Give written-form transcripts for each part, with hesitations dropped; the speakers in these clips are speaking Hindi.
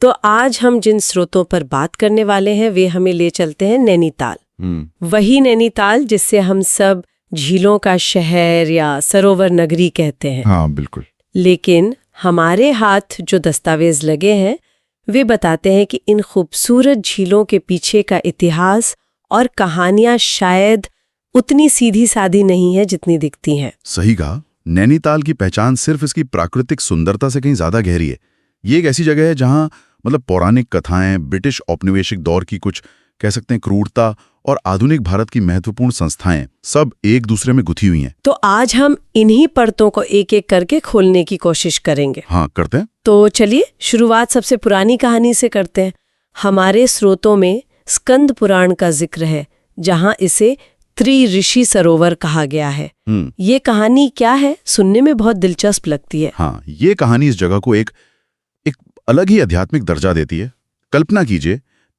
तो आज हम जिन स्रोतों पर बात करने वाले हैं वे हमें ले चलते हैं नैनीताल। वही नैनीताल जिससे हम सब झीलों का शहर या सरोवर नगरी कहते हैं। हाँ बिल्कुल। लेकिन हमारे हाथ जो दस्तावेज लगे हैं वे बताते हैं कि इन खूबसूरत झीलों के पीछे का इतिहास और कहानियां शायद उतनी सीधी सादी नहीं है जितनी दिखती हैं। सही कहा। नैनीताल की पहचान सिर्फ इसकी प्राकृतिक सुंदरता से कहीं ज्यादा गहरी है। ये एक ऐसी जगह है जहां पौराणिक कथाएं, ब्रिटिश औपनिवेशिक दौर की कुछ कह सकते हैं क्रूरता और आधुनिक भारत की महत्वपूर्ण संस्थाएं सब एक दूसरे में गुथी हुई हैं। तो आज हम इन्हीं परतों को एक एक करके खोलने की कोशिश करेंगे। हाँ करते हैं। तो चलिए शुरुआत सबसे पुरानी कहानी से करते हैं। हमारे स्रोतों में स्कंद पुराण का जिक्र है जहां इसे त्रिऋषि सरोवर कहा गया है। ये कहानी क्या है, सुनने में बहुत दिलचस्प लगती है। हाँ, ये कहानी इस जगह को एक अलग ही आध्यात्मिक दर्जा देती है। कल्पना कीजिए,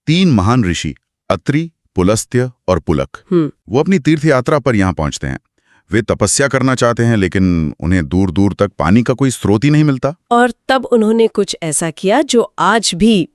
3 महान ऋषि अत्रि, पुलस्त्य और पुलक वो अपनी तीर्थ यात्रा पर यहाँ पहुंचते हैं। वे तपस्या करना चाहते हैं लेकिन उन्हें दूर दूर तक पानी का कोई स्रोत ही नहीं मिलता। और तब उन्होंने कुछ ऐसा किया जो आज भी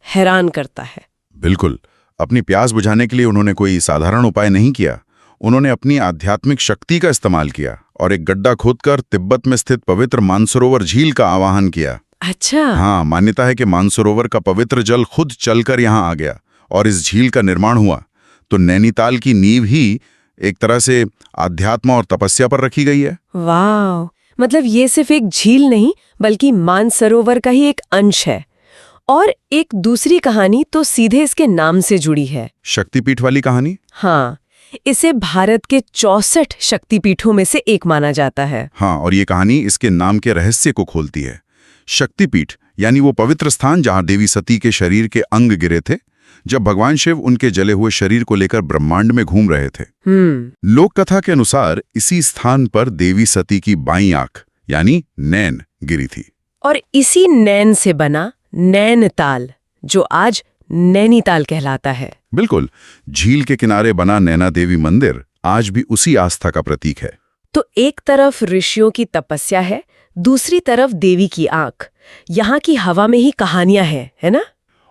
हैरान करता है। बिल्कुल। अपनी प्यास बुझाने के लिए उन्होंने कोई साधारण उपाय नहीं किया। उन्होंने अपनी आध्यात्मिक शक्ति का इस्तेमाल किया और एक गड्ढा खोदकर तिब्बत में स्थित पवित्र मानसरोवर झील का आवाहन किया। अच्छा। हाँ, मान्यता है कि मानसरोवर का पवित्र जल खुद चलकर यहाँ आ गया और इस झील का निर्माण हुआ। तो नैनीताल की नींव ही एक तरह से आध्यात्म और तपस्या पर रखी गई है। वाह, ये सिर्फ एक झील नहीं बल्कि मानसरोवर का ही एक अंश है। और एक दूसरी कहानी तो सीधे इसके नाम से जुड़ी है, शक्तिपीठ वाली कहानी। हाँ, इसे भारत के 64 शक्तिपीठों में से एक माना जाता है। हाँ, और ये कहानी इसके नाम के रहस्य को खोलती है। शक्तिपीठ यानी वो पवित्र स्थान जहां देवी सती के शरीर के अंग गिरे थे जब भगवान शिव उनके जले हुए शरीर को लेकर ब्रह्मांड में घूम रहे थे। लोक कथा के अनुसार इसी स्थान पर देवी सती की बाईं आंख यानी नैन गिरी थी और इसी नैन से बना नैनीताल जो आज नैनीताल कहलाता है। बिल्कुल। झील के किनारे बना नैना देवी मंदिर आज भी उसी आस्था का प्रतीक है। तो एक तरफ ऋषियों की तपस्या है, दूसरी तरफ देवी की आंख। यहाँ की हवा में ही कहानियां हैं, है ना?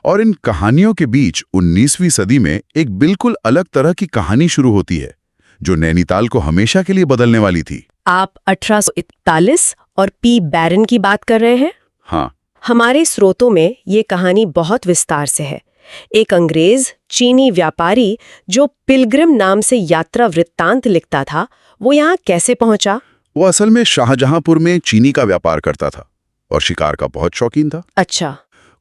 और इन कहानियों के बीच 19वीं सदी में एक बिल्कुल अलग तरह की कहानी शुरू होती है जो नैनीताल को हमेशा के लिए बदलने वाली थी। आप 1841 और पी बैरन की बात कर रहे हैं? हाँ। हमारे स्रोतों में ये कहानी बहुत विस्तार से है। एक अंग्रेज चीनी व्यापारी जो पिलग्रिम नाम से यात्रा वृत्तांत लिखता था, वो यहाँ कैसे पहुंचा? वो असल में शाहजहांपुर में चीनी का व्यापार करता था और शिकार का बहुत शौकीन था। अच्छा।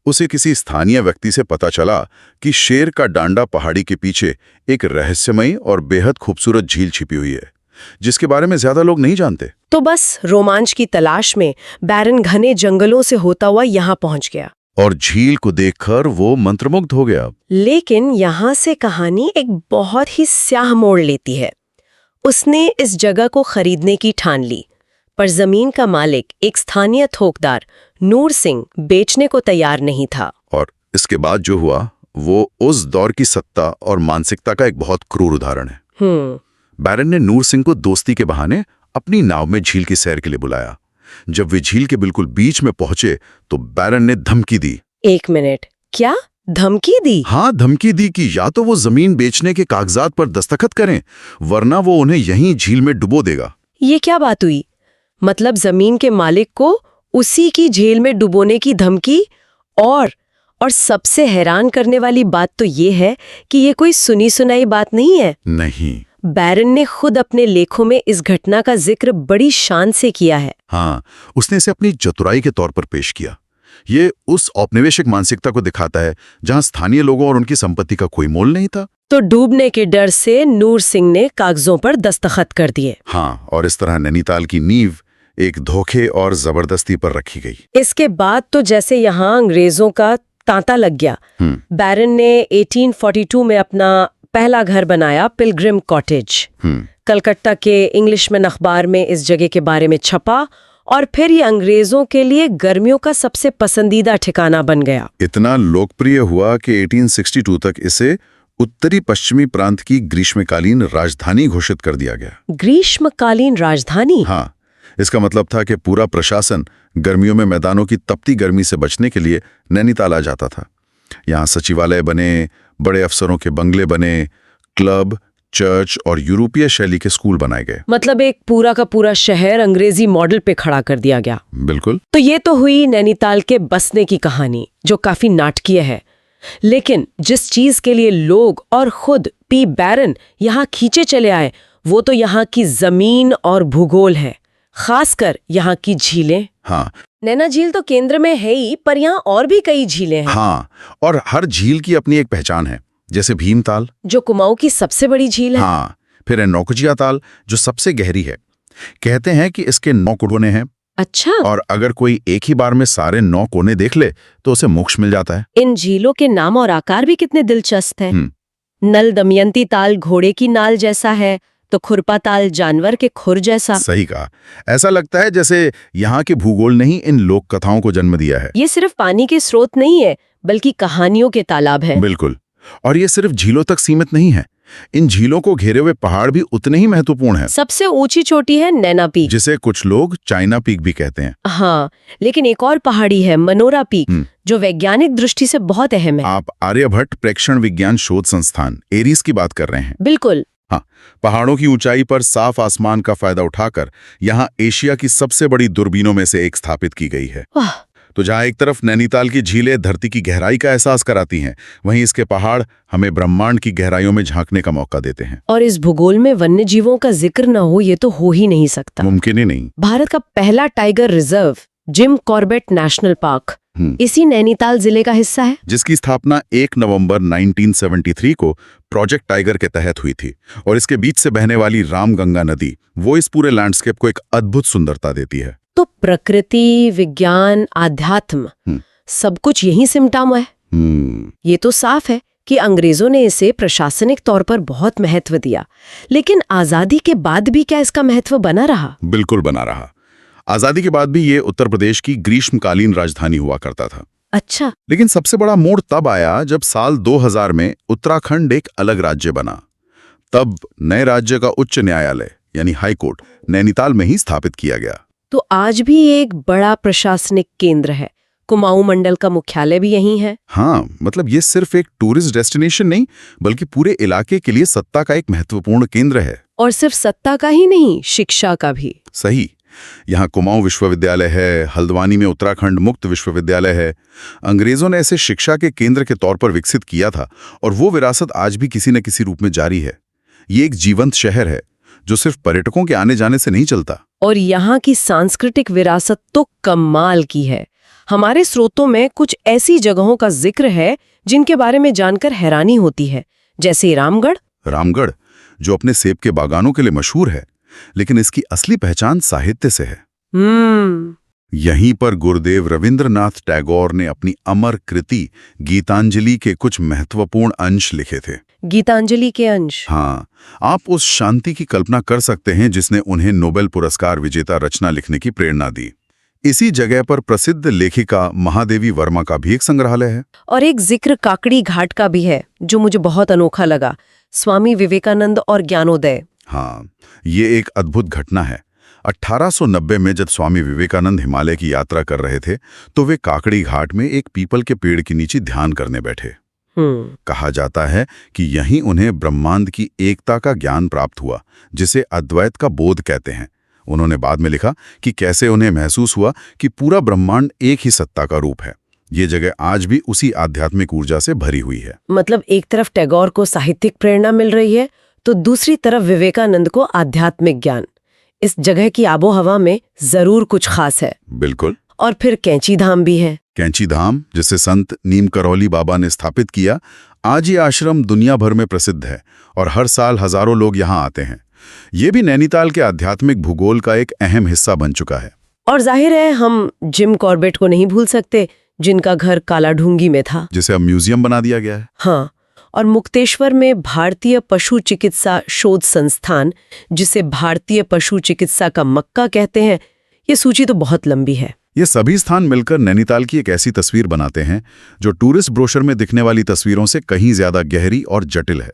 उसे किसी स्थानीय व्यक्ति से पता चला कि शेर का डांडा पहाड़ी के पीछे एक रहस्यमयी और बेहद खूबसूरत झील छिपी हुई है जिसके बारे में ज्यादा लोग नहीं जानते। तो बस रोमांच की तलाश में बैरन घने जंगलों से होता हुआ यहाँ पहुंच गया और झील को देखकर वो मंत्रमुग्ध हो गया। लेकिन यहाँ से कहानी एक बहुत ही स्याह मोड़ लेती है। उसने इस जगह को खरीदने की ठान ली, पर जमीन का मालिक एक स्थानीय थोकदार नूर सिंह बेचने को तैयार नहीं था। और इसके बाद जो हुआ वो उस दौर की सत्ता और मानसिकता का एक बहुत क्रूर उदाहरण है। बैरन ने नूर सिंह को दोस्ती के बहाने अपनी नाव में झील की सैर के लिए बुलाया। जब वे झील के बिल्कुल बीच में पहुंचे तो बैरन ने धमकी दी। 1 मिनट, क्या धमकी दी? हाँ, धमकी दी कि या तो वो जमीन बेचने के कागजात पर दस्तखत करें वरना वो उन्हें यहीं झील में डुबो देगा। ये क्या बात हुई? जमीन के मालिक को उसी की झील में डुबोने की धमकी। और सबसे हैरान करने वाली बात तो ये है कि ये कोई सुनी सुनाई बात नहीं है। नहीं, बैरन ने खुद अपने लेखों में इस घटना का जिक्र बड़ी शान से किया है। हाँ, उसने इसे अपनी चतुराई के तौर पर पेश किया। ये उस औपनिवेशिक मानसिकता को दिखाता है जहां स्थानीय लोगों और उनकी संपत्ति का कोई मोल नहीं था। तो डूबने के डर से नूर सिंह ने कागजों पर दस्तखत कर दिए। हाँ, और इस तरह नैनीताल की नींव एक धोखे और जबरदस्ती पर रखी गई। इसके बाद तो जैसे यहाँ अंग्रेजों का तांता लग गया। बैरन ने 1842 में अपना पहला घर बनाया, पिलग्रिम कॉटेज। कलकत्ता के इंग्लिशमैन अखबार में इस जगह के बारे में छपा और फिर ये अंग्रेजों के लिए गर्मियों का सबसे पसंदीदा ठिकाना बन गया। इतना लोकप्रिय हुआ कि 1862 तक इसे उत्तरी पश्चिमी प्रांत की ग्रीष्मकालीन राजधानी घोषित कर दिया गया। ग्रीष्मकालीन राजधानी? हाँ, इसका मतलब था कि पूरा प्रशासन गर्मियों में मैदानों की तपती गर्मी से बचने के लिए नैनीताल आ जाता था। यहाँ सचिवालय बने, बड़े अफसरों के बंगले बने, क्लब, चर्च और यूरोपीय शैली के स्कूल बनाए गए। मतलब एक पूरा का पूरा शहर अंग्रेजी मॉडल पे खड़ा कर दिया गया। बिल्कुल। तो ये तो हुई नैनीताल के बसने की कहानी, जो काफी नाटकीय है। लेकिन जिस चीज के लिए लोग और खुद पी बैरन यहाँ खींचे चले आए, वो तो यहाँ की जमीन और भूगोल है, खासकर यहाँ की झीलें। हाँ, नैना झील तो केंद्र में है ही, पर यहाँ और भी कई झीलें हैं। हाँ, और हर झील की अपनी एक पहचान है, जैसे भीमताल, जो कुमाऊं की सबसे बड़ी झील है। हाँ, फिर है नौकुचिया ताल, जो सबसे गहरी है। कहते हैं कि इसके 9 कोने हैं। अच्छा। और अगर कोई एक ही बार में सारे 9 कोने देख ले तो उसे मोक्ष मिल जाता है। इन झीलों के नाम और आकार भी कितने दिलचस्प हैं। नल दमयंती ताल घोड़े की नाल जैसा है, तो खुरपा ताल जानवर के खुर जैसा। सही कहा। ऐसा लगता है जैसे यहाँ के भूगोल ने ही इन लोक कथाओं को जन्म दिया है। ये सिर्फ पानी के स्रोत नहीं है, बल्कि कहानियों के तालाब है। बिल्कुल। और ये सिर्फ झीलों तक सीमित नहीं है। इन झीलों को घेरे हुए पहाड़ भी उतने ही महत्वपूर्ण हैं। सबसे ऊंची चोटी है नैना पीक, जिसे कुछ लोग चाइना पीक भी कहते हैं। हाँ, लेकिन एक और पहाड़ी है मनोरा पीक, जो वैज्ञानिक दृष्टि से बहुत अहम है। आप आर्यभट्ट प्रेक्षण विज्ञान शोध संस्थान एरीज की बात कर रहे हैं। बिल्कुल। हाँ, पहाड़ों की ऊंचाई पर साफ आसमान का फायदा उठाकर यहाँ एशिया की सबसे बड़ी दूरबीनों में से एक स्थापित की गई है। वाह। तो जहाँ एक तरफ नैनीताल की झीलें धरती की गहराई का एहसास कराती हैं, वहीं इसके पहाड़ हमें ब्रह्मांड की गहराइयों में झांकने का मौका देते हैं। और इस भूगोल में वन्य जीवों का जिक्र न हो, ये तो हो ही नहीं सकता। मुमकिन ही नहीं। भारत का पहला tiger reserve Jim Corbett national park इसी नैनीताल जिले का हिस्सा है, जिसकी स्थापना 1 नवंबर 1973 को प्रोजेक्ट टाइगर के तहत हुई थी। और इसके बीच से बहने वाली रामगंगा नदी वो इस पूरे लैंडस्केप को एक अद्भुत सुंदरता देती है। तो प्रकृति, विज्ञान, आध्यात्म सब कुछ यहीं सिमटा हुआ है। ये तो साफ है कि अंग्रेजों ने इसे प्रशासनिक तौर पर बहुत महत्व दिया, लेकिन आजादी के बाद भी क्या इसका महत्व बना रहा? बिल्कुल बना रहा। आजादी के बाद भी ये उत्तर प्रदेश की ग्रीष्मकालीन राजधानी हुआ करता था। अच्छा। लेकिन सबसे बड़ा मोड़ तब आया जब साल 2000 में उत्तराखंड एक अलग राज्य बना। तब नए राज्य का उच्च न्यायालय यानी हाई कोर्ट नैनीताल में ही स्थापित किया गया। तो आज भी एक बड़ा प्रशासनिक केंद्र है। कुमाऊं मंडल का मुख्यालय भी यहीं है। हाँ, मतलब ये सिर्फ एक टूरिस्ट डेस्टिनेशन नहीं, बल्कि पूरे इलाके के लिए सत्ता का एक महत्वपूर्ण केंद्र है। और सिर्फ सत्ता का ही नहीं, शिक्षा का भी। सही। यहाँ कुमाऊं विश्वविद्यालय है, हल्द्वानी में उत्तराखंड मुक्त विश्वविद्यालय है। अंग्रेजों ने इसे शिक्षा के केंद्र के तौर पर विकसित किया था, और वो विरासत आज भी किसी न किसी रूप में जारी है। ये एक जीवंत शहर है जो सिर्फ पर्यटकों के आने जाने से नहीं चलता। और यहाँ की सांस्कृतिक विरासत तो कमाल की है। हमारे स्रोतों में कुछ ऐसी जगहों का जिक्र है जिनके बारे में जानकर हैरानी होती है, जैसे रामगढ़, जो अपने सेब के बागानों के लिए मशहूर है, लेकिन इसकी असली पहचान साहित्य से है। यहीं पर गुरुदेव रविंद्रनाथ टैगोर ने अपनी अमर कृति गीतांजलि के कुछ महत्वपूर्ण अंश लिखे थे। गीतांजलि के अंश? हाँ, आप उस शांति की कल्पना कर सकते हैं जिसने उन्हें नोबेल पुरस्कार विजेता रचना लिखने की प्रेरणा दी। इसी जगह पर प्रसिद्ध लेखिका महादेवी वर्मा का भी एक संग्रहालय है। और एक जिक्र काकड़ी घाट का भी है, जो मुझे बहुत अनोखा लगा। स्वामी विवेकानंद और ज्ञानोदय। हाँ, ये एक अद्भुत घटना है। 1890 में जब स्वामी विवेकानंद हिमालय की यात्रा कर रहे थे, तो वे काकड़ी घाट में एक पीपल के पेड़ के नीचे ध्यान करने बैठे। कहा जाता है कि यहीं उन्हें ब्रह्मांड की एकता का ज्ञान प्राप्त हुआ, जिसे अद्वैत का बोध कहते हैं। उन्होंने बाद में लिखा कि कैसे उन्हें महसूस हुआ कि पूरा ब्रह्मांड एक ही सत्ता का रूप है। ये जगह आज भी उसी आध्यात्मिक ऊर्जा से भरी हुई है। मतलब एक तरफ टैगोर को साहित्यिक प्रेरणा मिल रही है, तो दूसरी तरफ विवेकानंद को आध्यात्मिक ज्ञान। इस जगह की आबोहवा में जरूर कुछ खास है। बिल्कुल। और फिर कैंची धाम भी है। कैंची धाम, जिसे संत नीम करौली बाबा ने स्थापित किया, आज ये आश्रम दुनिया भर में प्रसिद्ध है और हर साल हजारों लोग यहाँ आते हैं। ये भी नैनीताल के आध्यात्मिक भूगोल का एक अहम हिस्सा बन चुका है। और जाहिर है हम जिम कॉर्बेट को नहीं भूल सकते, जिनका घर कालाढूंगी में था, जिसे अब म्यूजियम बना दिया गया है। हाँ, और मुक्तेश्वर में भारतीय पशु चिकित्सा शोध संस्थान, जिसे भारतीय पशु चिकित्सा का मक्का कहते हैं। ये सूची तो बहुत लंबी है। ये सभी स्थान मिलकर नैनीताल की एक ऐसी तस्वीर बनाते हैं जो टूरिस्ट ब्रोशर में दिखने वाली तस्वीरों से कहीं ज्यादा गहरी और जटिल है।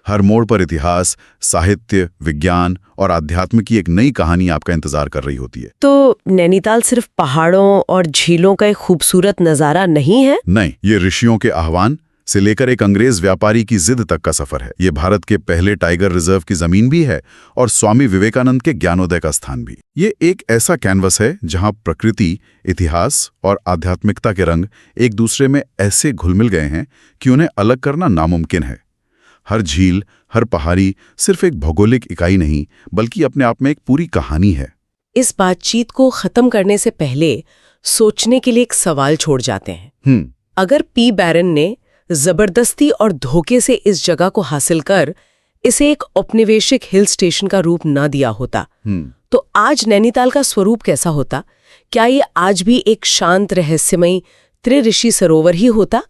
हर मोड़ पर इतिहास, साहित्य, विज्ञान और आध्यात्म की एक नई कहानी आपका इंतजार कर रही होती है। तो नैनीताल सिर्फ पहाड़ों और झीलों का एक खूबसूरत नजारा नहीं है? नहीं, ये ऋषियों के आह्वान से लेकर एक अंग्रेज व्यापारी की जिद तक का सफर है। ये भारत के पहले टाइगर रिजर्व की जमीन भी है और स्वामी विवेकानंद के ज्ञानोदय का स्थान भी। ये एक ऐसा कैनवस है जहां प्रकृति, इतिहास और आध्यात्मिकता के रंग एक दूसरे में ऐसे घुल-मिल गए हैं कि उन्हें अलग करना नामुमकिन है। हर झील, हर पहाड़ी सिर्फ एक भौगोलिक इकाई नहीं, बल्कि अपने आप में एक पूरी कहानी है। इस बातचीत को खत्म करने से पहले सोचने के लिए एक सवाल छोड़ जाते हैं। अगर पी बैरन ने जबरदस्ती और धोखे से इस जगह को हासिल कर इसे एक औपनिवेशिक हिल स्टेशन का रूप न दिया होता, तो आज नैनीताल का स्वरूप कैसा होता? क्या ये आज भी एक शांत रहस्यमयी त्रिऋषि सरोवर ही होता?